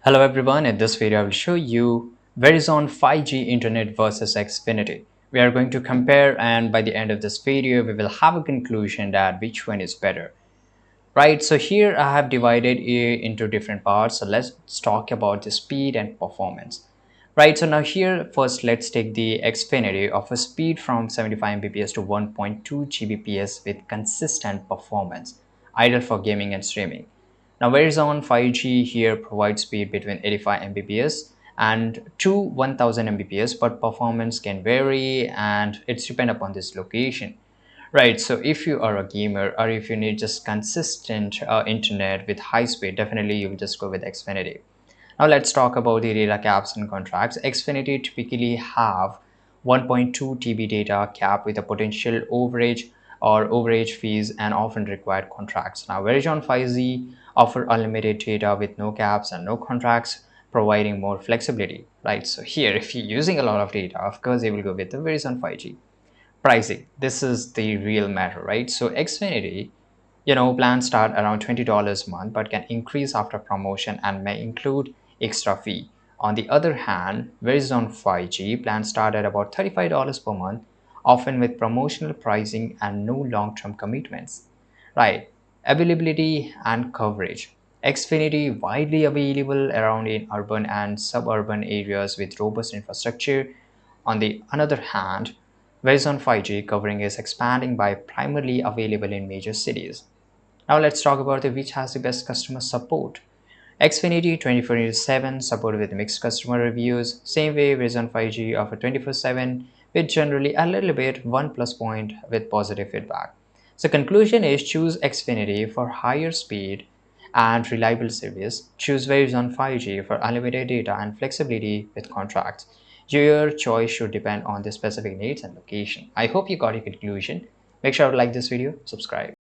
Hello everyone, in this video I will show you Verizon 5G internet versus Xfinity. We are going to compare, and by the end of this video we will have a conclusion that which one is better. Right, so here I have divided it into different parts. So let's talk about the speed and performance. Right, so now here first let's take the Xfinity of a speed from 75 Mbps to 1.2 Gbps with consistent performance, ideal for gaming and streaming. Now Verizon 5G here provides speed between 85 Mbps and to 1000 Mbps, but performance can vary and it's depend upon this location. Right, so if you are a gamer or if you need just consistent internet with high speed, definitely you will just go with Xfinity. Now let's talk about the data caps and contracts. Xfinity typically have 1.2 TB data cap with a potential overage or overage fees and often required contracts. Now Verizon 5G offer unlimited data with no caps and no contracts, providing more flexibility. Right, so here if you're using a lot of data, of course you will go with the Verizon 5G. Pricing, this is the real matter, right? So Xfinity, plans start around $20 a month but can increase after promotion and may include extra fee. On the other hand, Verizon 5G plans start at about $35 per month, often with promotional pricing and no long-term commitments. Right, availability and coverage. Xfinity widely available around in urban and suburban areas with robust infrastructure. On the other hand, Verizon 5G covering is expanding by primarily available in major cities. Now let's talk about which has the best customer support. Xfinity 24/7 support with mixed customer reviews. Same way Verizon 5G offer 24/7 with generally a little bit one plus point with positive feedback. So conclusion is choose Xfinity for higher speed and reliable service. Choose Verizon 5G for unlimited data and flexibility with contracts. Your choice should depend on the specific needs and location. I hope you got a conclusion. Make sure to like this video, subscribe.